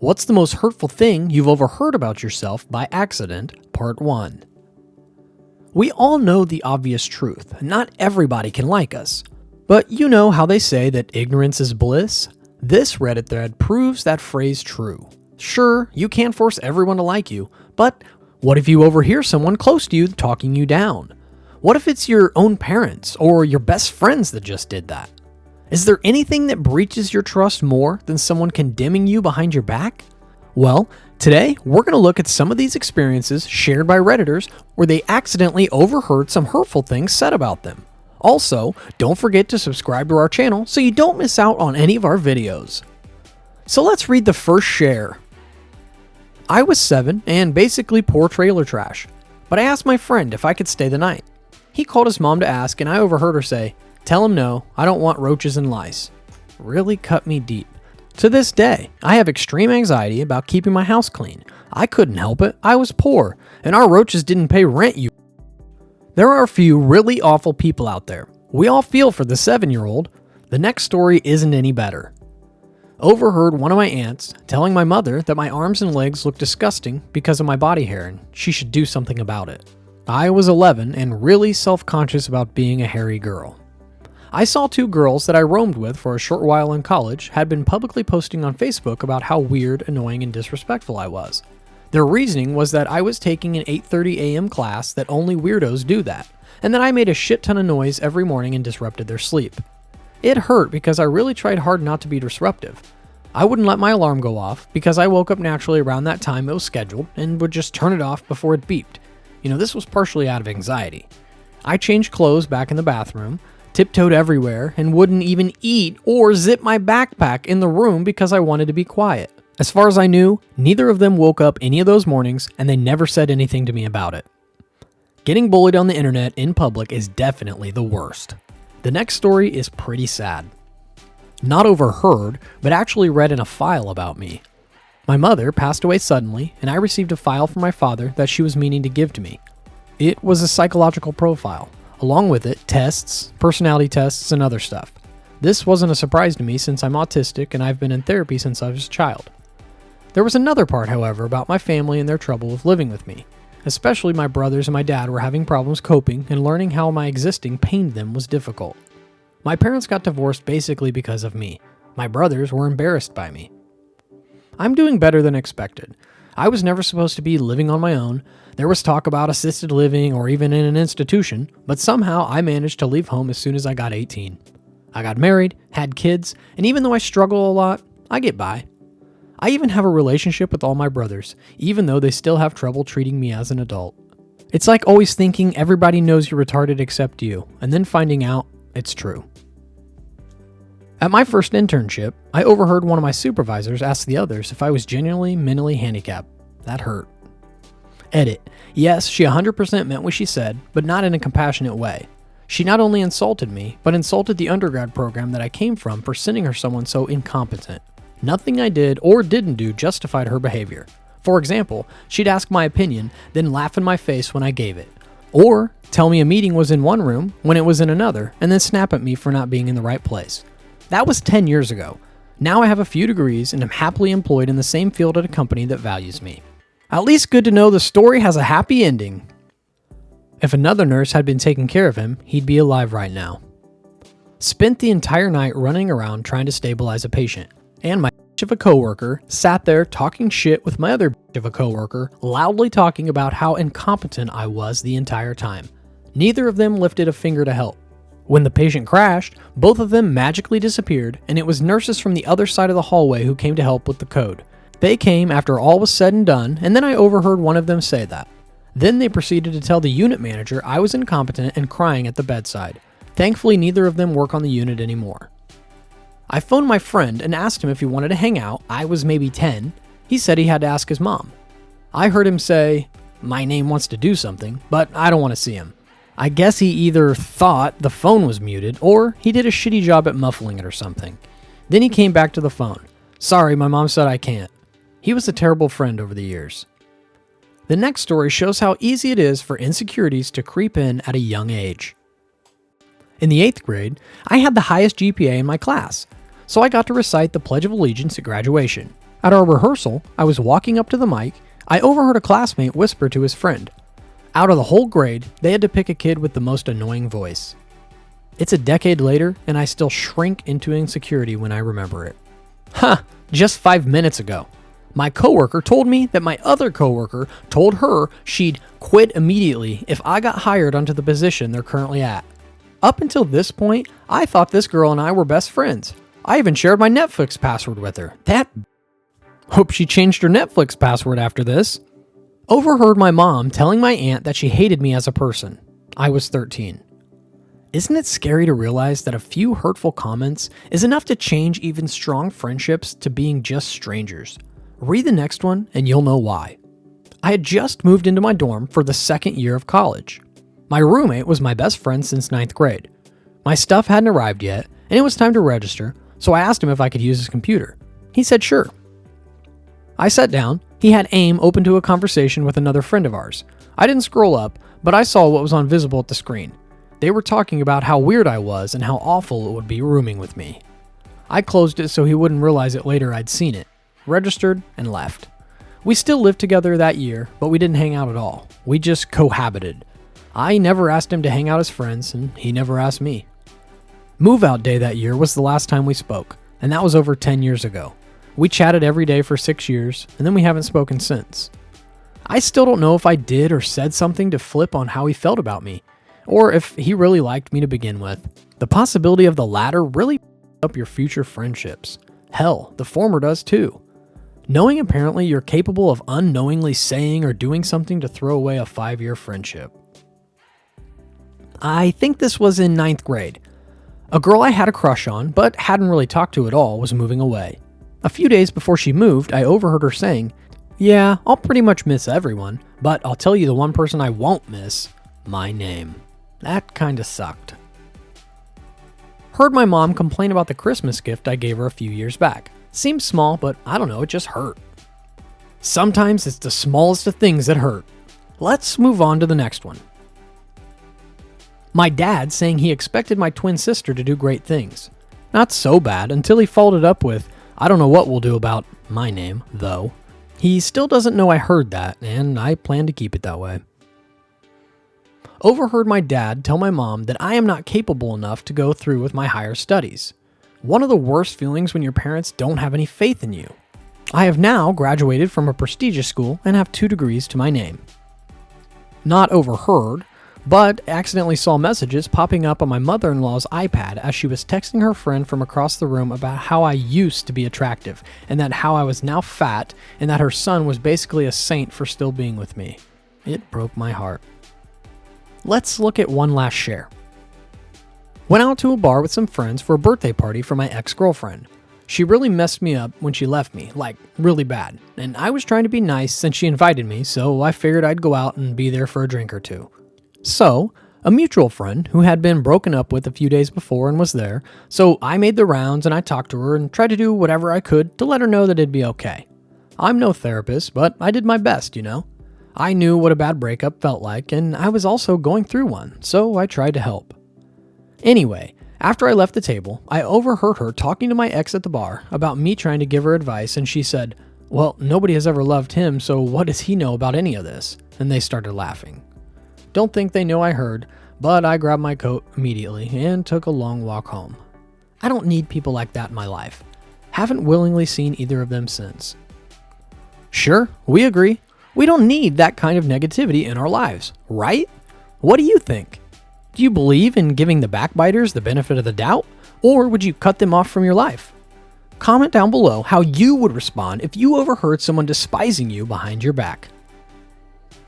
What's the most hurtful thing you've overheard about yourself by accident? Part 1. We all know the obvious truth. Not everybody can like us. But you know how they say that ignorance is bliss? This Reddit thread proves that phrase true. Sure, you can't force everyone to like you, but what if you overhear someone close to you talking you down? What if it's your own parents or your best friends that just did that? Is there anything that breaches your trust more than someone condemning you behind your back? Well, today we're going to look at some of these experiences shared by Redditors where they accidentally overheard some hurtful things said about them. Also, don't forget to subscribe to our channel so you don't miss out on any of our videos. So let's read the first share. I was 7 and basically poor trailer trash, but I asked my friend if I could stay the night. He called his mom to ask and I overheard her say, "Tell him no, I don't want roaches and lice." Really cut me deep. To this day, I have extreme anxiety about keeping my house clean. I couldn't help it, I was poor, and our roaches didn't pay rent. There are a few really awful people out there. We all feel for the 7-year-old. The next story isn't any better. Overheard one of my aunts telling my mother that my arms and legs look disgusting because of my body hair and she should do something about it. I was 11 and really self-conscious about being a hairy girl. I saw 2 girls that I roamed with for a short while in college had been publicly posting on Facebook about how weird, annoying, and disrespectful I was. Their reasoning was that I was taking an 8:30 a.m. class that only weirdos do that, and that I made a shit ton of noise every morning and disrupted their sleep. It hurt because I really tried hard not to be disruptive. I wouldn't let my alarm go off because I woke up naturally around that time it was scheduled and would just turn it off before it beeped. This was partially out of anxiety. I changed clothes back in the bathroom, tiptoed everywhere, and wouldn't even eat or zip my backpack in the room because I wanted to be quiet. As far as I knew, neither of them woke up any of those mornings and they never said anything to me about it. Getting bullied on the internet in public is definitely the worst. The next story is pretty sad. Not overheard, but actually read in a file about me. My mother passed away suddenly, and I received a file from my father that she was meaning to give to me. It was a psychological profile. Along with it, tests, personality tests, and other stuff. This wasn't a surprise to me since I'm autistic and I've been in therapy since I was a child. There was another part, however, about my family and their trouble with living with me. Especially my brothers and my dad were having problems coping, and learning how my existing pained them was difficult. My parents got divorced basically because of me. My brothers were embarrassed by me. I'm doing better than expected. I was never supposed to be living on my own. There was talk about assisted living or even in an institution, but somehow I managed to leave home as soon as I got 18. I got married, had kids, and even though I struggle a lot, I get by. I even have a relationship with all my brothers, even though they still have trouble treating me as an adult. It's like always thinking everybody knows you're retarded except you, and then finding out it's true. At my first internship, I overheard one of my supervisors ask the others if I was genuinely mentally handicapped. That hurt. Edit. Yes, she 100% meant what she said, but not in a compassionate way. She not only insulted me, but insulted the undergrad program that I came from for sending her someone so incompetent. Nothing I did or didn't do justified her behavior. For example, she'd ask my opinion, then laugh in my face when I gave it. Or tell me a meeting was in one room when it was in another, and then snap at me for not being in the right place. That was 10 years ago. Now I have a few degrees and am happily employed in the same field at a company that values me. At least good to know the story has a happy ending. If another nurse had been taking care of him, he'd be alive right now. Spent the entire night running around trying to stabilize a patient, and my bitch of a coworker sat there talking shit with my other bitch of a coworker, loudly talking about how incompetent I was the entire time. Neither of them lifted a finger to help. When the patient crashed, both of them magically disappeared, and it was nurses from the other side of the hallway who came to help with the code. They came after all was said and done, and then I overheard one of them say that. Then they proceeded to tell the unit manager I was incompetent and crying at the bedside. Thankfully, neither of them work on the unit anymore. I phoned my friend and asked him if he wanted to hang out. I was maybe 10. He said he had to ask his mom. I heard him say, "My name wants to do something, but I don't want to see him." I guess he either thought the phone was muted or he did a shitty job at muffling it or something. Then he came back to the phone. "Sorry, my mom said I can't." He was a terrible friend over the years. The next story shows how easy it is for insecurities to creep in at a young age. In the 8th grade, I had the highest GPA in my class, so I got to recite the Pledge of Allegiance at graduation. At our rehearsal, I was walking up to the mic. I overheard a classmate whisper to his friend. Out of the whole grade, they had to pick a kid with the most annoying voice. It's a decade later, and I still shrink into insecurity when I remember it. Just 5 minutes ago. My coworker told me that my other coworker told her she'd quit immediately if I got hired onto the position they're currently at. Up until this point, I thought this girl and I were best friends. I even shared my Netflix password with her. Hope she changed her Netflix password after this. Overheard my mom telling my aunt that she hated me as a person. I was 13. Isn't it scary to realize that a few hurtful comments is enough to change even strong friendships to being just strangers? Read the next one and you'll know why. I had just moved into my dorm for the second year of college. My roommate was my best friend since 9th grade. My stuff hadn't arrived yet, and it was time to register, so I asked him if I could use his computer. He said sure. I sat down. He had AIM open to a conversation with another friend of ours. I didn't scroll up, but I saw what was on visible at the screen. They were talking about how weird I was and how awful it would be rooming with me. I closed it so he wouldn't realize it later I'd seen it, registered, and left. We still lived together that year, but we didn't hang out at all. We just cohabited. I never asked him to hang out as friends, and he never asked me. Move-out day that year was the last time we spoke, and that was over 10 years ago. We chatted every day for 6 years, and then we haven't spoken since. I still don't know if I did or said something to flip on how he felt about me, or if he really liked me to begin with. The possibility of the latter really up your future friendships. Hell, the former does too. Knowing apparently you're capable of unknowingly saying or doing something to throw away a 5-year friendship. I think this was in 9th grade. A girl I had a crush on, but hadn't really talked to at all, was moving away. A few days before she moved, I overheard her saying, "Yeah, I'll pretty much miss everyone, but I'll tell you the one person I won't miss, my name." That kinda sucked. Heard my mom complain about the Christmas gift I gave her a few years back. Seems small, but I don't know, it just hurt. Sometimes it's the smallest of things that hurt. Let's move on to the next one. My dad saying he expected my twin sister to do great things. Not so bad until he followed it up with, "I don't know what we'll do about my name, though." He still doesn't know I heard that, and I plan to keep it that way. Overheard my dad tell my mom that I am not capable enough to go through with my higher studies. One of the worst feelings when your parents don't have any faith in you. I have now graduated from a prestigious school and have 2 degrees to my name. Not overheard, but accidentally saw messages popping up on my mother-in-law's iPad as she was texting her friend from across the room about how I used to be attractive, and that how I was now fat, and that her son was basically a saint for still being with me. It broke my heart. Let's look at one last share. Went out to a bar with some friends for a birthday party for my ex-girlfriend. She really messed me up when she left me, like really bad, and I was trying to be nice since she invited me, so I figured I'd go out and be there for a drink or two. So, a mutual friend who had been broken up with a few days before and was there, so I made the rounds and I talked to her and tried to do whatever I could to let her know that it'd be okay. I'm no therapist, but I did my best, you know? I knew what a bad breakup felt like, and I was also going through one, so I tried to help. Anyway, after I left the table, I overheard her talking to my ex at the bar about me trying to give her advice, and she said, "Well, nobody has ever loved him, so what does he know about any of this?" And they started laughing. Don't think they know I heard, but I grabbed my coat immediately and took a long walk home. I don't need people like that in my life. Haven't willingly seen either of them since. Sure, we agree. We don't need that kind of negativity in our lives, right? What do you think? Do you believe in giving the backbiters the benefit of the doubt, or would you cut them off from your life? Comment down below how you would respond if you overheard someone despising you behind your back.